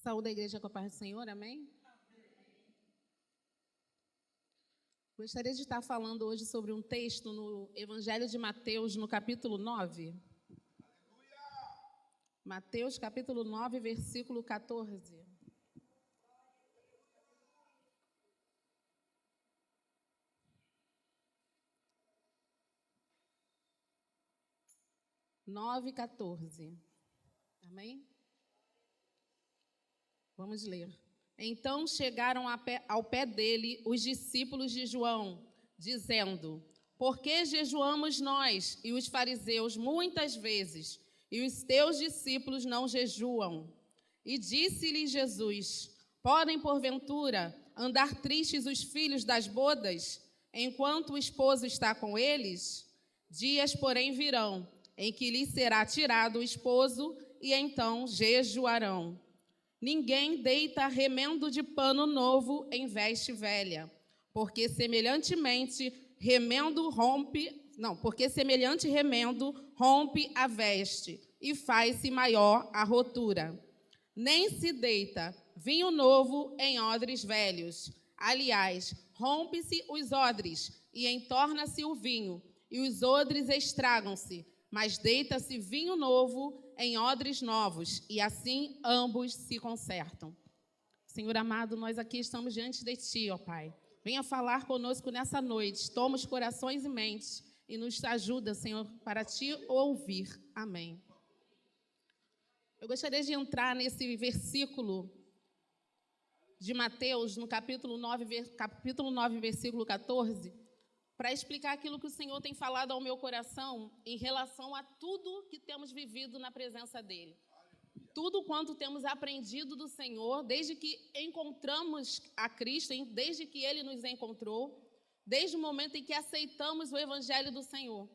Saúde a igreja com a paz do Senhor, amém? Gostaria de estar falando hoje sobre um texto no Evangelho de Mateus, no capítulo 9. Mateus, capítulo 9, versículo 14. Nove, 14. Amém? Vamos ler. Então chegaram ao pé dele os discípulos de João, dizendo: Por que jejuamos nós e os fariseus muitas vezes, e os teus discípulos não jejuam? E disse-lhe Jesus: Podem, porventura, andar tristes os filhos das bodas, enquanto o esposo está com eles? Dias, porém, virão, em que lhes será tirado o esposo, e então jejuarão. Ninguém deita remendo de pano novo em veste velha, porque semelhante remendo rompe a veste e faz-se maior a rotura. Nem se deita vinho novo em odres velhos. Aliás, rompe-se os odres e entorna-se o vinho, e os odres estragam-se. Mas deita-se vinho novo em odres novos, e assim ambos se consertam. Senhor amado, nós aqui estamos diante de Ti, ó Pai. Venha falar conosco nessa noite. Toma os corações e mentes e nos ajuda, Senhor, para Te ouvir. Amém. Eu gostaria de entrar nesse versículo de Mateus, no capítulo 9, versículo 14, para explicar aquilo que o Senhor tem falado ao meu coração em relação a tudo que temos vivido na presença dEle. Tudo quanto temos aprendido do Senhor, desde que encontramos a Cristo, desde que Ele nos encontrou, desde o momento em que aceitamos o Evangelho do Senhor.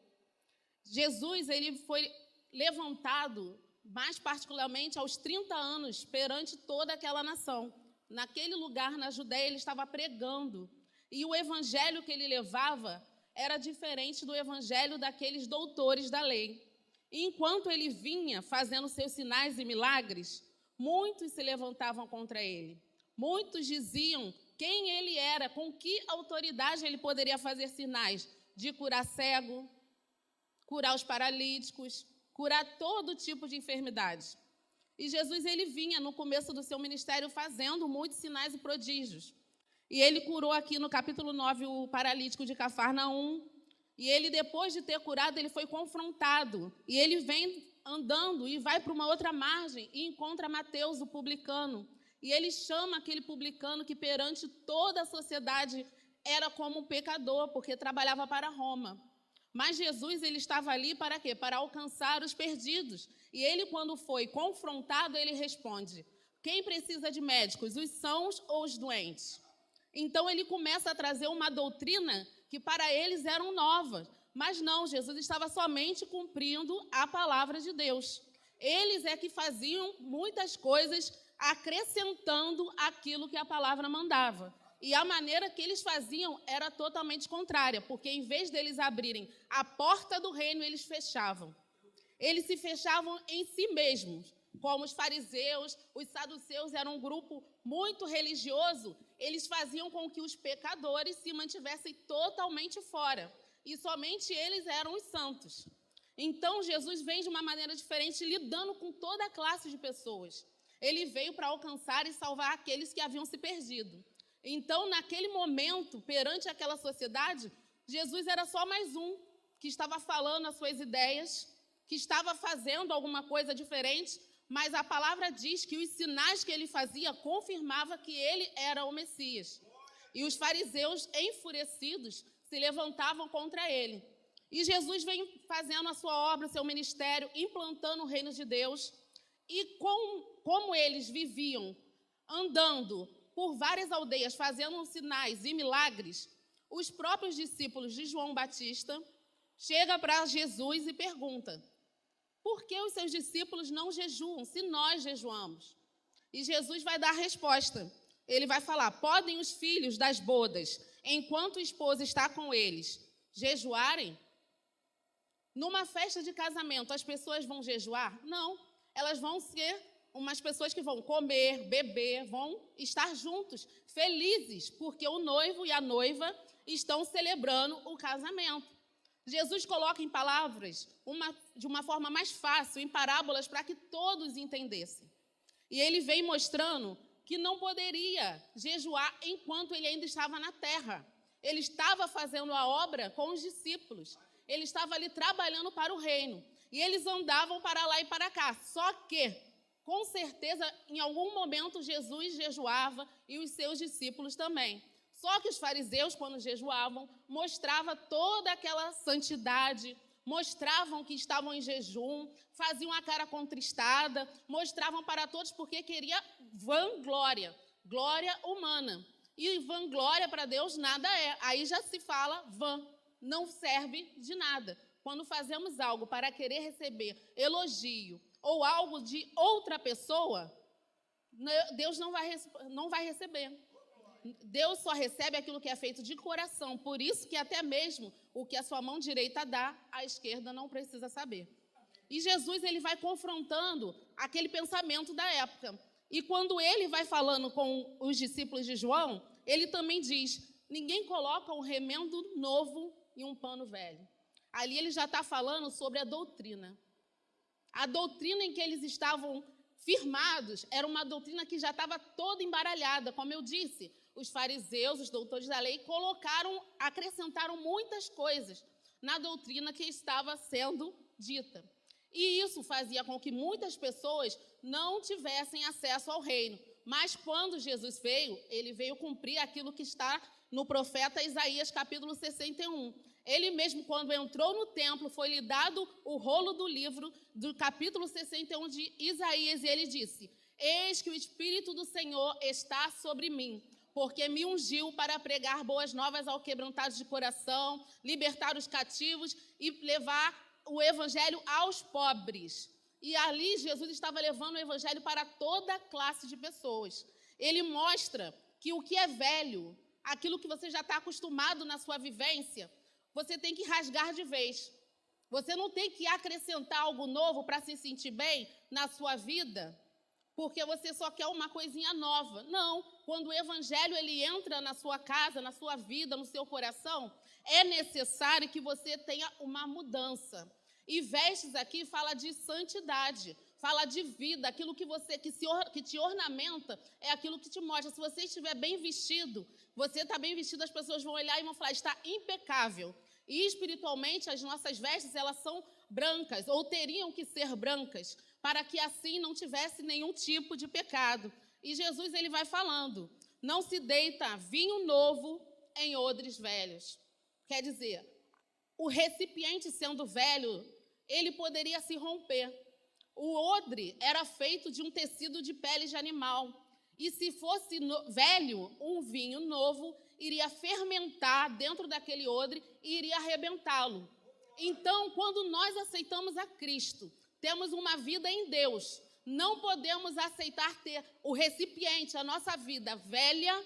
Jesus, Ele foi levantado, mais particularmente aos 30 anos, perante toda aquela nação. Naquele lugar, na Judéia, Ele estava pregando. E o evangelho que ele levava era diferente do evangelho daqueles doutores da lei. E enquanto ele vinha fazendo seus sinais e milagres, muitos se levantavam contra ele. Muitos diziam quem ele era, com que autoridade ele poderia fazer sinais de curar cego, curar os paralíticos, curar todo tipo de enfermidade. E Jesus, ele vinha no começo do seu ministério fazendo muitos sinais e prodígios. E ele curou aqui no capítulo 9 o paralítico de Cafarnaum. E ele, depois de ter curado, ele foi confrontado. E ele vem andando e vai para uma outra margem e encontra Mateus, o publicano. E ele chama aquele publicano que perante toda a sociedade era como um pecador, porque trabalhava para Roma. Mas Jesus, ele estava ali para quê? Para alcançar os perdidos. E ele, quando foi confrontado, ele responde: quem precisa de médicos, os sãos ou os doentes? Então, ele começa a trazer uma doutrina que para eles eram novas. Mas não, Jesus estava somente cumprindo a palavra de Deus. Eles é que faziam muitas coisas acrescentando aquilo que a palavra mandava. E a maneira que eles faziam era totalmente contrária, porque em vez deles abrirem a porta do reino, eles fechavam. Eles se fechavam em si mesmos. Como os fariseus, os saduceus eram um grupo muito religioso, eles faziam com que os pecadores se mantivessem totalmente fora. E somente eles eram os santos. Então, Jesus vem de uma maneira diferente, lidando com toda a classe de pessoas. Ele veio para alcançar e salvar aqueles que haviam se perdido. Então, naquele momento, perante aquela sociedade, Jesus era só mais um que estava falando as suas ideias, que estava fazendo alguma coisa diferente, mas a palavra diz que os sinais que ele fazia confirmava que ele era o Messias. E os fariseus, enfurecidos, se levantavam contra ele. E Jesus vem fazendo a sua obra, o seu ministério, implantando o reino de Deus. E como eles viviam andando por várias aldeias, fazendo sinais e milagres, os próprios discípulos de João Batista chegam para Jesus e perguntam: por que os seus discípulos não jejuam, se nós jejuamos? E Jesus vai dar a resposta. Ele vai falar: podem os filhos das bodas, enquanto a esposa está com eles, jejuarem? Numa festa de casamento, as pessoas vão jejuar? Não, elas vão ser umas pessoas que vão comer, beber, vão estar juntos, felizes, porque o noivo e a noiva estão celebrando o casamento. Jesus coloca em palavras de uma forma mais fácil, em parábolas, para que todos entendessem. E ele vem mostrando que não poderia jejuar enquanto ele ainda estava na terra. Ele estava fazendo a obra com os discípulos. Ele estava ali trabalhando para o reino. E eles andavam para lá e para cá. Só que, com certeza, em algum momento, Jesus jejuava e os seus discípulos também. Só que os fariseus, quando jejuavam, mostravam toda aquela santidade, mostravam que estavam em jejum, faziam a cara contristada, mostravam para todos porque queria vanglória, glória humana. E vanglória para Deus nada é. Aí já se fala vã, não serve de nada. Quando fazemos algo para querer receber elogio ou algo de outra pessoa, Deus não vai receber. Deus só recebe aquilo que é feito de coração. Por isso que até mesmo o que a sua mão direita dá, a esquerda não precisa saber. E Jesus, ele vai confrontando aquele pensamento da época. E quando ele vai falando com os discípulos de João, ele também diz, ninguém coloca um remendo novo em um pano velho. Ali ele já está falando sobre a doutrina. A doutrina em que eles estavam firmados era uma doutrina que já estava toda embaralhada, como eu disse. Os fariseus, os doutores da lei, acrescentaram muitas coisas na doutrina que estava sendo dita. E isso fazia com que muitas pessoas não tivessem acesso ao reino. Mas quando Jesus veio, ele veio cumprir aquilo que está no profeta Isaías, capítulo 61. Ele mesmo, quando entrou no templo, foi-lhe dado o rolo do livro do capítulo 61 de Isaías, e ele disse, eis que o Espírito do Senhor está sobre mim, porque me ungiu para pregar boas novas ao quebrantado de coração, libertar os cativos e levar o evangelho aos pobres. E ali Jesus estava levando o evangelho para toda classe de pessoas. Ele mostra que o que é velho, aquilo que você já está acostumado na sua vivência, você tem que rasgar de vez. Você não tem que acrescentar algo novo para se sentir bem na sua vida, porque você só quer uma coisinha nova. Não, quando o evangelho ele entra na sua casa, na sua vida, no seu coração, é necessário que você tenha uma mudança. E vestes aqui fala de santidade, fala de vida, aquilo que te ornamenta é aquilo que te mostra. Se você estiver bem vestido, você está bem vestido, as pessoas vão olhar e vão falar, está impecável. E espiritualmente as nossas vestes, elas são brancas, ou teriam que ser brancas, para que assim não tivesse nenhum tipo de pecado. E Jesus ele vai falando, não se deita vinho novo em odres velhos. Quer dizer, o recipiente sendo velho, ele poderia se romper. O odre era feito de um tecido de pele de animal. E se fosse velho, um vinho novo iria fermentar dentro daquele odre e iria arrebentá-lo. Então, quando nós aceitamos a Cristo, temos uma vida em Deus, não podemos aceitar ter o recipiente, a nossa vida velha,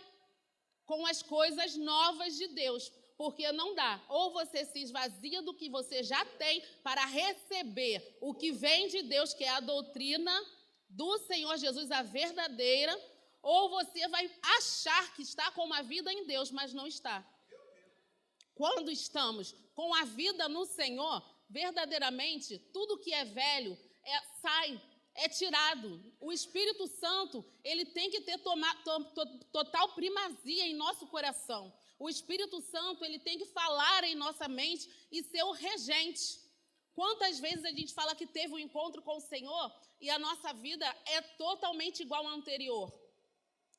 com as coisas novas de Deus, porque não dá. Ou você se esvazia do que você já tem para receber o que vem de Deus, que é a doutrina do Senhor Jesus, a verdadeira, ou você vai achar que está com uma vida em Deus, mas não está. Quando estamos com a vida no Senhor, verdadeiramente, tudo que é velho sai, é tirado. O Espírito Santo, ele tem que ter total primazia em nosso coração. O Espírito Santo, ele tem que falar em nossa mente e ser o regente. Quantas vezes a gente fala que teve um encontro com o Senhor e a nossa vida é totalmente igual à anterior?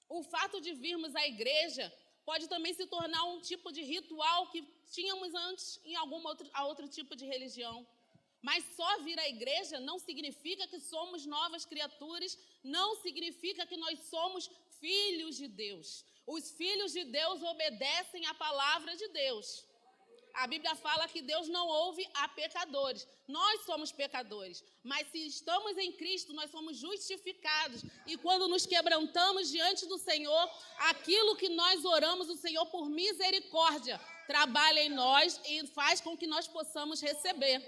O fato de virmos à igreja pode também se tornar um tipo de ritual que tínhamos antes em outro tipo de religião. Mas só vir à igreja não significa que somos novas criaturas, não significa que nós somos filhos de Deus. Os filhos de Deus obedecem à palavra de Deus. A Bíblia fala que Deus não ouve a pecadores. Nós somos pecadores, mas se estamos em Cristo, nós somos justificados. E quando nos quebrantamos diante do Senhor, aquilo que nós oramos, o Senhor, por misericórdia, trabalha em nós e faz com que nós possamos receber.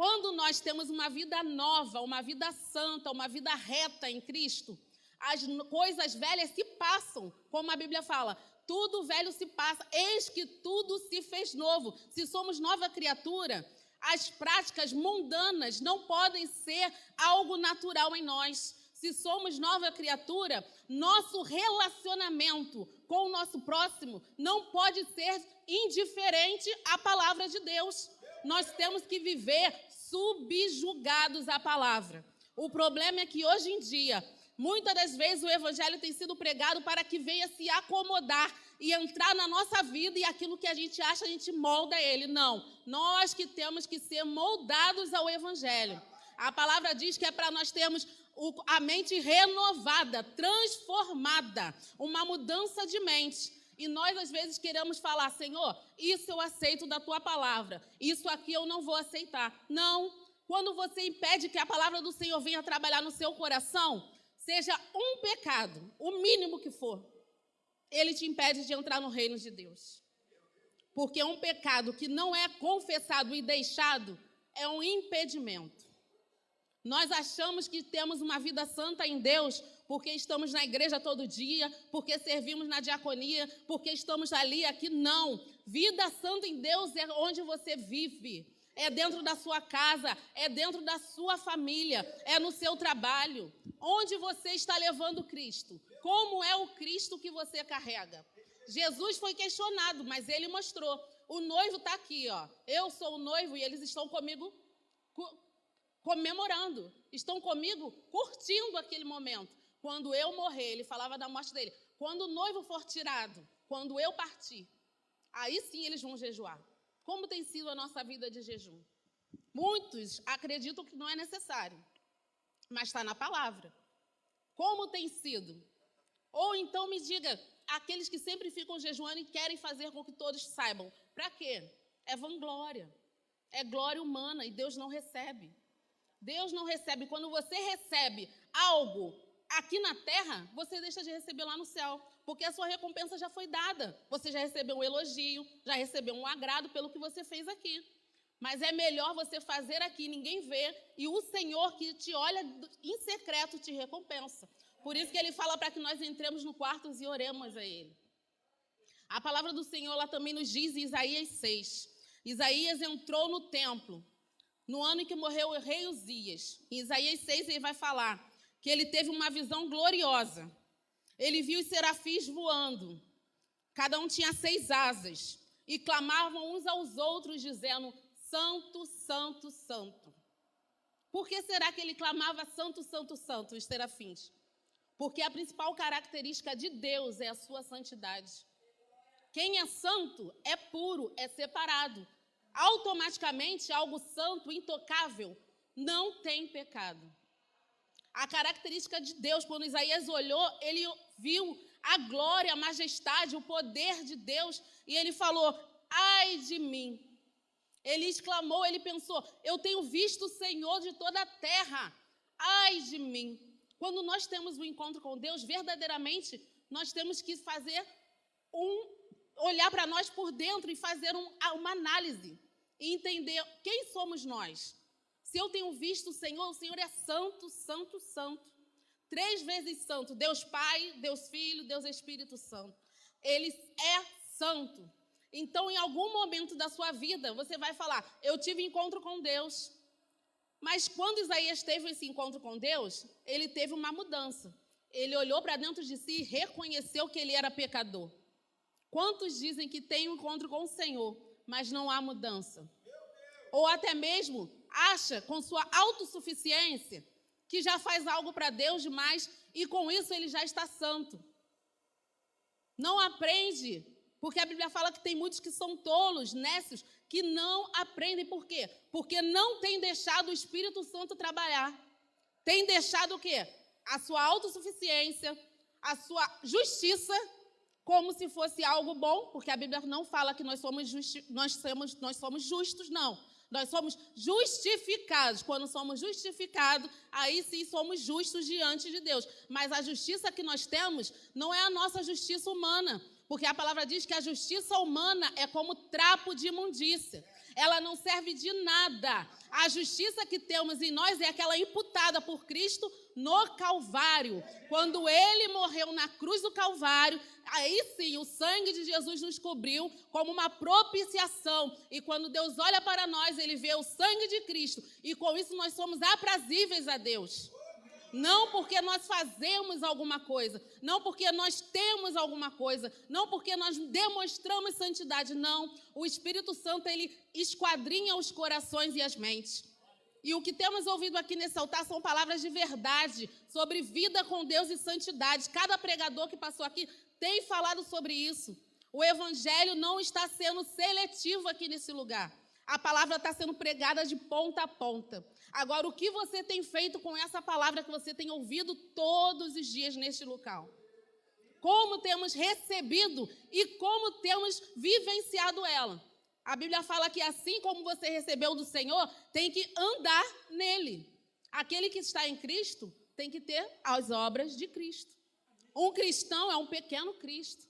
Quando nós temos uma vida nova, uma vida santa, uma vida reta em Cristo, as coisas velhas se passam, como a Bíblia fala, tudo velho se passa, eis que tudo se fez novo. Se somos nova criatura, as práticas mundanas não podem ser algo natural em nós. Se somos nova criatura, nosso relacionamento com o nosso próximo não pode ser indiferente à palavra de Deus. Nós temos que viver subjugados à palavra. O problema é que hoje em dia, muitas das vezes o evangelho tem sido pregado para que venha se acomodar e entrar na nossa vida e aquilo que a gente acha, a gente molda ele. Não, nós que temos que ser moldados ao evangelho. A palavra diz que é para nós termos a mente renovada, transformada, uma mudança de mente. E nós, às vezes, queremos falar, Senhor, isso eu aceito da tua palavra, isso aqui eu não vou aceitar. Não, quando você impede que a palavra do Senhor venha trabalhar no seu coração, seja um pecado, o mínimo que for, ele te impede de entrar no reino de Deus. Porque um pecado que não é confessado e deixado é um impedimento. Nós achamos que temos uma vida santa em Deus porque estamos na igreja todo dia, porque servimos na diaconia, porque estamos ali, aqui. Não. Vida santa em Deus é onde você vive. É dentro da sua casa, é dentro da sua família, é no seu trabalho. Onde você está levando Cristo? Como é o Cristo que você carrega? Jesus foi questionado, mas ele mostrou. O noivo está aqui, ó. Eu sou o noivo e eles estão comigo comemorando. Estão comigo curtindo aquele momento. Quando eu morrer, ele falava da morte dele. Quando o noivo for tirado, quando eu partir, aí sim eles vão jejuar. Como tem sido a nossa vida de jejum? Muitos acreditam que não é necessário, mas está na palavra. Como tem sido? Ou então me diga, aqueles que sempre ficam jejuando e querem fazer com que todos saibam. Para quê? É vanglória, é glória humana e Deus não recebe. Deus não recebe. Quando você recebe algo aqui na terra, você deixa de receber lá no céu, porque a sua recompensa já foi dada. Você já recebeu um elogio, já recebeu um agrado pelo que você fez aqui. Mas é melhor você fazer aqui, ninguém vê, e o Senhor que te olha em secreto te recompensa. Por isso que ele fala para que nós entremos no quarto e oremos a ele. A palavra do Senhor lá também nos diz em Isaías 6. Isaías entrou no templo no ano em que morreu o rei Uzias. Em Isaías 6 ele vai falar que ele teve uma visão gloriosa. Ele viu os serafins voando. Cada um tinha 6 asas. E clamavam uns aos outros, dizendo, Santo, Santo, Santo. Por que será que ele clamava Santo, Santo, Santo, os serafins? Porque a principal característica de Deus é a sua santidade. Quem é santo é puro, é separado. Automaticamente, algo santo, intocável, não tem pecado. A característica de Deus, quando Isaías olhou, ele viu a glória, a majestade, o poder de Deus, e ele falou, ai de mim. Ele exclamou, ele pensou, eu tenho visto o Senhor de toda a terra, ai de mim. Quando nós temos um encontro com Deus, verdadeiramente, nós temos que fazer olhar para nós por dentro e fazer uma análise e entender quem somos nós. Se eu tenho visto o Senhor é santo, santo, santo. 3 vezes santo, Deus Pai, Deus Filho, Deus Espírito Santo. Ele é santo. Então, em algum momento da sua vida, você vai falar, eu tive encontro com Deus. Mas quando Isaías teve esse encontro com Deus, ele teve uma mudança. Ele olhou para dentro de si e reconheceu que ele era pecador. Quantos dizem que têm um encontro com o Senhor, mas não há mudança? Ou até mesmo acha, com sua autossuficiência, que já faz algo para Deus demais e com isso ele já está santo. Não aprende, porque a Bíblia fala que tem muitos que são tolos, nécios, que não aprendem. Por quê? Porque não tem deixado o Espírito Santo trabalhar. Tem deixado o quê? A sua autossuficiência, a sua justiça, como se fosse algo bom, porque a Bíblia não fala que nós somos justos, não. Nós somos justificados. Quando somos justificados, aí sim somos justos diante de Deus. Mas a justiça que nós temos não é a nossa justiça humana, Porque a palavra diz que a justiça humana é como trapo de imundícia. Ela não serve de nada. A justiça que temos em nós é aquela imputada por Cristo no Calvário. Quando Ele morreu na cruz do Calvário, aí sim, o sangue de Jesus nos cobriu como uma propiciação. E quando Deus olha para nós, Ele vê o sangue de Cristo. E com isso nós somos aprazíveis a Deus. Não porque nós fazemos alguma coisa, não porque nós temos alguma coisa, não porque nós demonstramos santidade, não. O Espírito Santo, ele esquadrinha os corações e as mentes. E o que temos ouvido aqui nesse altar são palavras de verdade, sobre vida com Deus e santidade. Cada pregador que passou aqui tem falado sobre isso. O Evangelho não está sendo seletivo aqui nesse lugar. A palavra está sendo pregada de ponta a ponta. Agora, o que você tem feito com essa palavra que você tem ouvido todos os dias neste local? Como temos recebido e como temos vivenciado ela? A Bíblia fala que assim como você recebeu do Senhor, tem que andar nele. Aquele que está em Cristo tem que ter as obras de Cristo. Um cristão é um pequeno Cristo.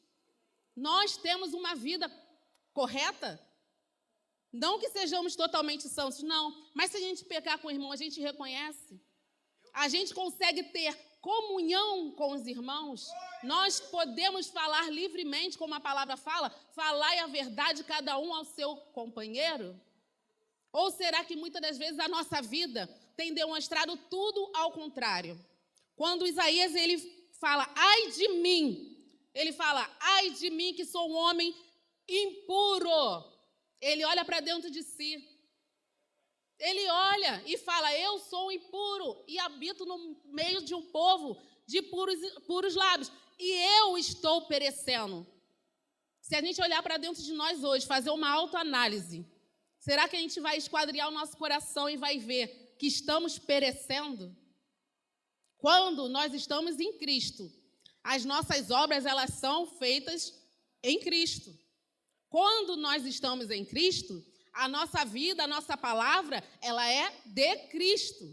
Nós temos uma vida correta? Não que sejamos totalmente santos, não. Mas se a gente pecar com o irmão, a gente reconhece. A gente consegue ter comunhão com os irmãos. Nós podemos falar livremente, como a palavra fala, falar a verdade cada um ao seu companheiro? Ou será que muitas das vezes a nossa vida tem demonstrado tudo ao contrário? Quando Isaías ele fala, ai de mim, ele fala, ai de mim que sou um homem impuro. Ele olha para dentro de si. Ele olha e fala, eu sou impuro e habito no meio de um povo de puros lábios. E eu estou perecendo. Se a gente olhar para dentro de nós hoje, fazer uma autoanálise, será que a gente vai esquadriar o nosso coração e vai ver que estamos perecendo? Quando nós estamos em Cristo, as nossas obras elas são feitas em Cristo. Quando nós estamos em Cristo, a nossa vida, a nossa palavra, ela é de Cristo.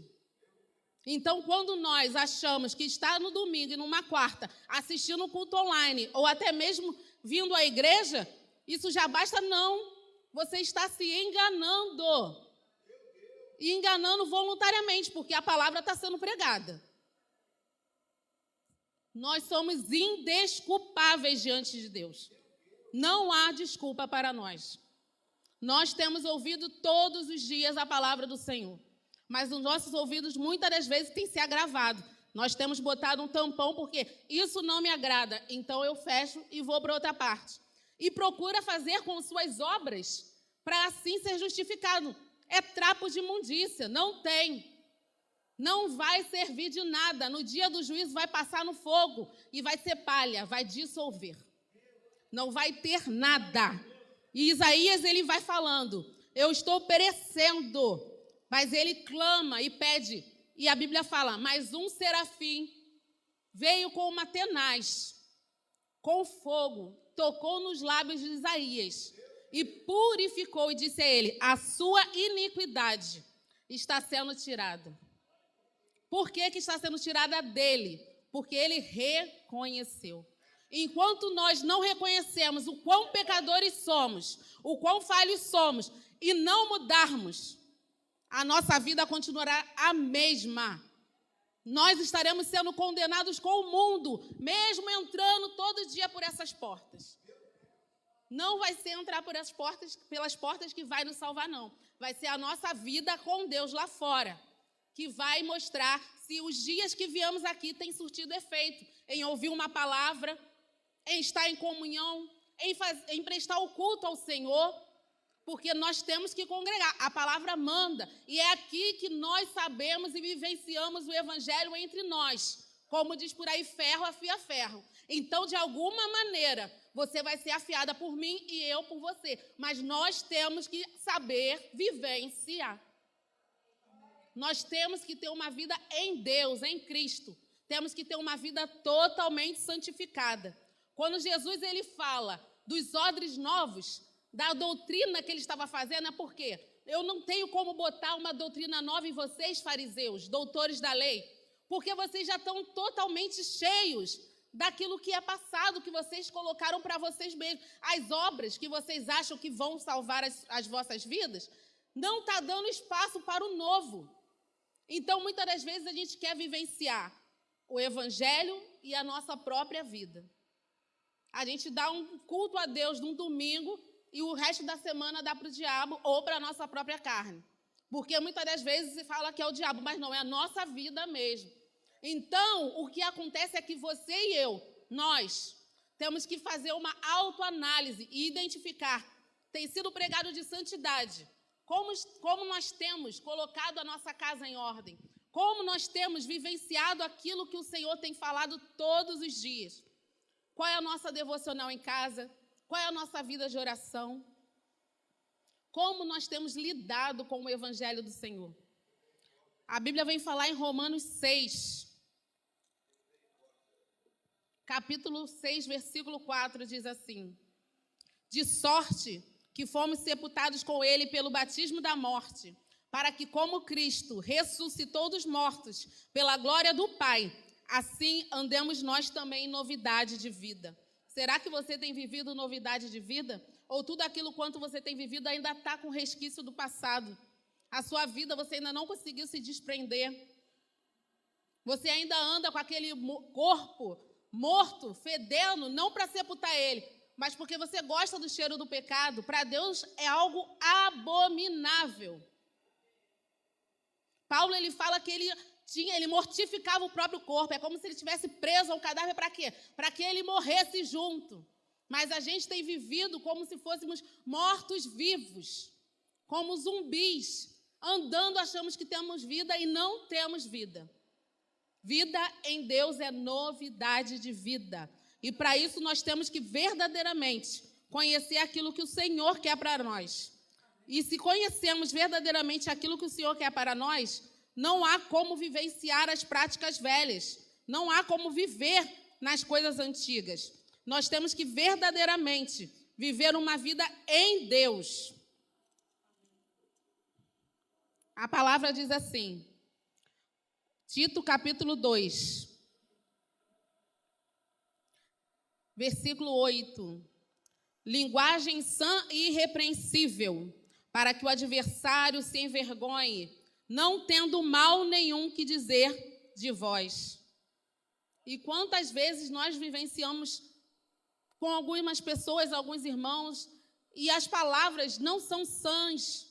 Então, quando nós achamos que está no domingo e numa quarta, assistindo o culto online, ou até mesmo vindo à igreja, isso já basta não. Você está se enganando. E enganando voluntariamente, porque a palavra está sendo pregada. Nós somos indesculpáveis diante de Deus. Não há desculpa para nós. Nós temos ouvido todos os dias a palavra do Senhor, mas os nossos ouvidos muitas das vezes têm se agravado. Nós temos botado um tampão porque isso não me agrada, então eu fecho e vou para outra parte. E procura fazer com suas obras para assim ser justificado. É trapo de imundícia, não tem. Não vai servir de nada. No dia do juízo vai passar no fogo e vai ser palha, vai dissolver. Não vai ter nada. E Isaías, ele vai falando, eu estou perecendo. Mas ele clama e pede. E a Bíblia fala, mas um serafim veio com uma tenaz, com fogo, tocou nos lábios de Isaías e purificou e disse a ele, a sua iniquidade está sendo tirada. Por que está sendo tirada dele? Porque ele reconheceu. Enquanto nós não reconhecemos o quão pecadores somos, o quão falhos somos, e não mudarmos, a nossa vida continuará a mesma. Nós estaremos sendo condenados com o mundo, mesmo entrando todo dia por essas portas. Não vai ser entrar por pelas portas que vai nos salvar, não. Vai ser a nossa vida com Deus lá fora, que vai mostrar se os dias que viemos aqui têm surtido efeito, em ouvir uma palavra, em estar em comunhão, em prestar o culto ao Senhor, porque nós temos que congregar. A palavra manda, e é aqui que nós sabemos e vivenciamos o Evangelho entre nós. Como diz por aí, ferro afia ferro. Então, de alguma maneira, você vai ser afiada por mim e eu por você. Mas nós temos que saber vivenciar. Nós temos que ter uma vida em Deus, em Cristo. Temos que ter uma vida totalmente santificada. Quando Jesus ele fala dos odres novos, da doutrina que ele estava fazendo, é porque eu não tenho como botar uma doutrina nova em vocês, fariseus, doutores da lei, porque vocês já estão totalmente cheios daquilo que é passado, que vocês colocaram para vocês mesmos. As obras que vocês acham que vão salvar as vossas vidas, não está dando espaço para o novo. Então, muitas das vezes, a gente quer vivenciar o Evangelho e a nossa própria vida. A gente dá um culto a Deus num domingo e o resto da semana dá para o diabo ou para a nossa própria carne. Porque muitas das vezes se fala que é o diabo, mas não, é a nossa vida mesmo. Então, o que acontece é que você e eu, nós, temos que fazer uma autoanálise e identificar. Tem sido pregado de santidade. Como nós temos colocado a nossa casa em ordem. Como nós temos vivenciado aquilo que o Senhor tem falado todos os dias. Qual é a nossa devocional em casa? Qual é a nossa vida de oração? Como nós temos lidado com o Evangelho do Senhor? A Bíblia vem falar em Romanos 6. Capítulo 6, versículo 4, diz assim: de sorte que fomos sepultados com ele pelo batismo da morte, para que, como Cristo ressuscitou dos mortos pela glória do Pai, assim andemos nós também em novidade de vida. Será que você tem vivido novidade de vida? Ou tudo aquilo quanto você tem vivido ainda está com resquício do passado? A sua vida você ainda não conseguiu se desprender. Você ainda anda com aquele corpo morto, fedendo, não para sepultar ele, mas porque você gosta do cheiro do pecado. Para Deus é algo abominável. Paulo, ele fala que ele mortificava o próprio corpo. É como se ele estivesse preso ao cadáver para quê? Para que ele morresse junto. Mas a gente tem vivido como se fôssemos mortos-vivos, como zumbis. Andando, achamos que temos vida e não temos vida. Vida em Deus é novidade de vida. E para isso nós temos que verdadeiramente conhecer aquilo que o Senhor quer para nós. E se conhecemos verdadeiramente aquilo que o Senhor quer para nós, não há como vivenciar as práticas velhas. Não há como viver nas coisas antigas. Nós temos que verdadeiramente viver uma vida em Deus. A palavra diz assim, Tito capítulo 2, versículo 8. Linguagem sã e irrepreensível, para que o adversário se envergonhe, não tendo mal nenhum que dizer de vós. E quantas vezes nós vivenciamos com algumas pessoas, alguns irmãos, e as palavras não são sãs,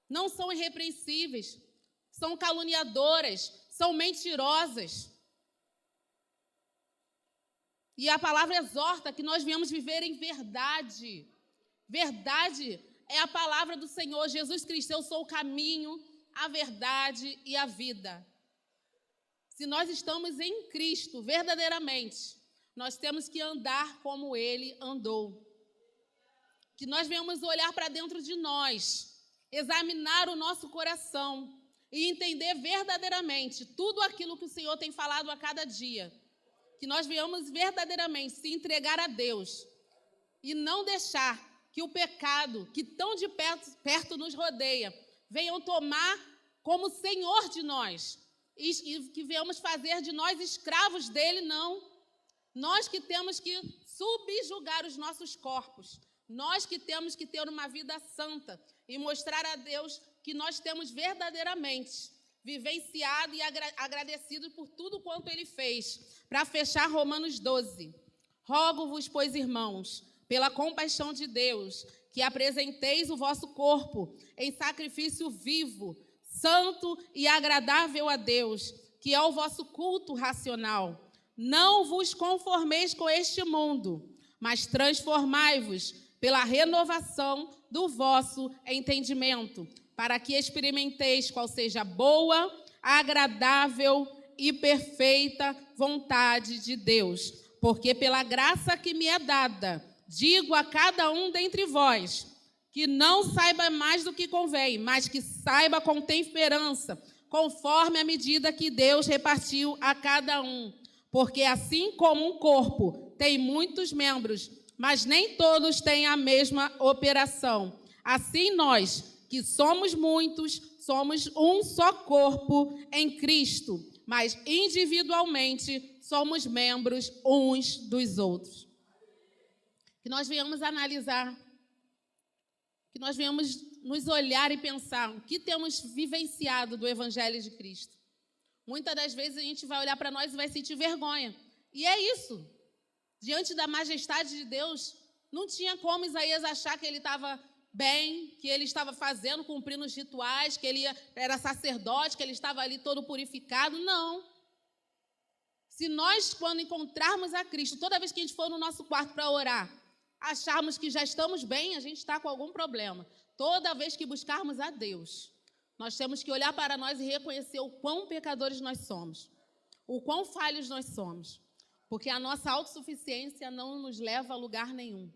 não são irrepreensíveis, são caluniadoras, são mentirosas. E a palavra exorta que nós viemos viver em verdade. Verdade é a palavra do Senhor. Jesus Cristo, eu sou o caminho, a verdade e a vida. Se nós estamos em Cristo verdadeiramente, nós temos que andar como Ele andou. Que nós venhamos olhar para dentro de nós, examinar o nosso coração e entender verdadeiramente tudo aquilo que o Senhor tem falado a cada dia. Que nós venhamos verdadeiramente se entregar a Deus e não deixar que o pecado, que tão de perto nos rodeia, venham tomar como Senhor de nós e que venhamos fazer de nós escravos dele, não. Nós que temos que subjugar os nossos corpos, nós que temos que ter uma vida santa e mostrar a Deus que nós temos verdadeiramente vivenciado e agradecido por tudo quanto Ele fez. Para fechar, Romanos 12. Rogo-vos, pois, irmãos, pela compaixão de Deus, que apresenteis o vosso corpo em sacrifício vivo, santo e agradável a Deus, que é o vosso culto racional. Não vos conformeis com este mundo, mas transformai-vos pela renovação do vosso entendimento, para que experimenteis qual seja a boa, agradável e perfeita vontade de Deus. Porque pela graça que me é dada, digo a cada um dentre vós, que não saiba mais do que convém, mas que saiba com temperança, conforme a medida que Deus repartiu a cada um. Porque assim como um corpo tem muitos membros, mas nem todos têm a mesma operação, assim nós, que somos muitos, somos um só corpo em Cristo, mas individualmente somos membros uns dos outros. Que nós venhamos analisar, que nós venhamos nos olhar e pensar o que temos vivenciado do Evangelho de Cristo. Muitas das vezes a gente vai olhar para nós e vai sentir vergonha. E é isso. Diante da majestade de Deus, não tinha como Isaías achar que ele estava bem, que ele estava fazendo, cumprindo os rituais, que ele era sacerdote, que ele estava ali todo purificado. Não. Se nós, quando encontrarmos a Cristo, toda vez que a gente for no nosso quarto para orar, acharmos que já estamos bem, a gente está com algum problema. Toda vez que buscarmos a Deus, nós temos que olhar para nós e reconhecer o quão pecadores nós somos, o quão falhos nós somos, porque a nossa autossuficiência não nos leva a lugar nenhum.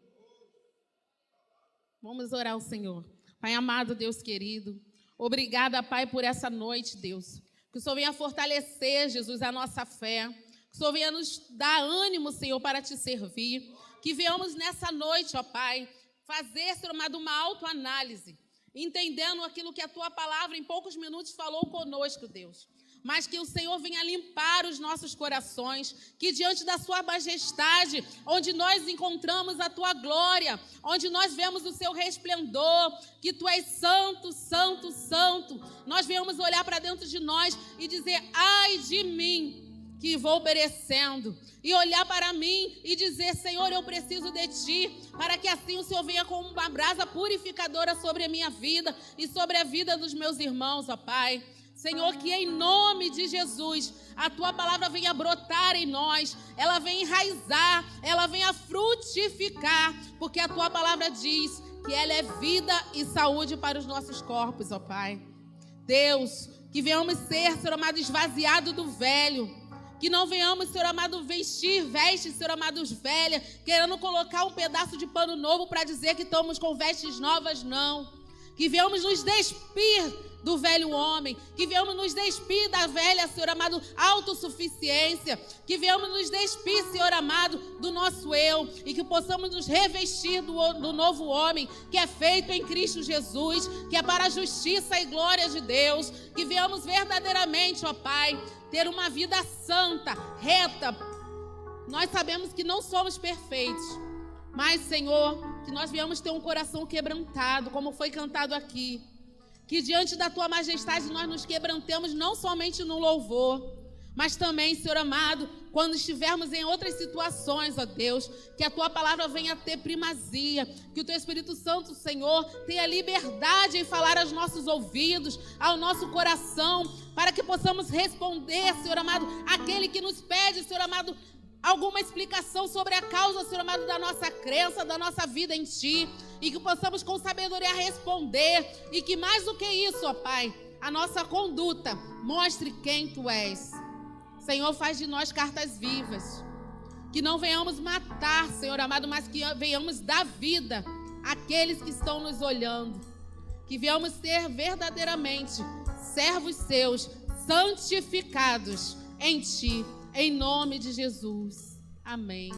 Vamos orar ao Senhor. Pai amado, Deus querido, obrigada, Pai, por essa noite, Deus. Que o Senhor venha fortalecer, Jesus, a nossa fé. Que o Senhor venha nos dar ânimo, Senhor, para te servir. Que venhamos nessa noite, ó Pai, fazer, Senhor amado, uma autoanálise, entendendo aquilo que a Tua palavra em poucos minutos falou conosco, Deus. Mas que o Senhor venha limpar os nossos corações, que diante da Sua majestade, onde nós encontramos a Tua glória, onde nós vemos o Seu resplendor, que Tu és santo, santo, santo, nós venhamos olhar para dentro de nós e dizer, ai de mim, que vou perecendo, e olhar para mim e dizer, Senhor, eu preciso de Ti, para que assim o Senhor venha com uma brasa purificadora sobre a minha vida e sobre a vida dos meus irmãos, ó Pai. Senhor, que em nome de Jesus, a Tua palavra venha brotar em nós, ela venha enraizar, ela venha frutificar, porque a Tua palavra diz que ela é vida e saúde para os nossos corpos, ó Pai. Deus, que venhamos ser, Senhor amado, esvaziado do velho, que não venhamos, Senhor amado, vestir vestes, Senhor amado, velhas, querendo colocar um pedaço de pano novo para dizer que estamos com vestes novas, não. Que venhamos nos despir do velho homem, que venhamos nos despir da velha, Senhor amado, autossuficiência, que venhamos nos despir, Senhor amado, do nosso eu, e que possamos nos revestir do novo homem, que é feito em Cristo Jesus, que é para a justiça e glória de Deus, que venhamos verdadeiramente, ó Pai, ter uma vida santa, reta. Nós sabemos que não somos perfeitos, mas, Senhor, que nós venhamos ter um coração quebrantado, como foi cantado aqui. Que diante da Tua majestade nós nos quebrantemos não somente no louvor, mas também, Senhor amado, quando estivermos em outras situações, ó Deus, que a Tua palavra venha ter primazia, que o Teu Espírito Santo, Senhor, tenha liberdade em falar aos nossos ouvidos, ao nosso coração, para que possamos responder, Senhor amado, aquele que nos pede, Senhor amado, alguma explicação sobre a causa, Senhor amado, da nossa crença, da nossa vida em Ti, e que possamos com sabedoria responder, e que mais do que isso, ó Pai, a nossa conduta mostre quem Tu és. Senhor, faz de nós cartas vivas, que não venhamos matar, Senhor amado, mas que venhamos dar vida àqueles que estão nos olhando, que venhamos ser verdadeiramente servos Seus, santificados em Ti, em nome de Jesus. Amém.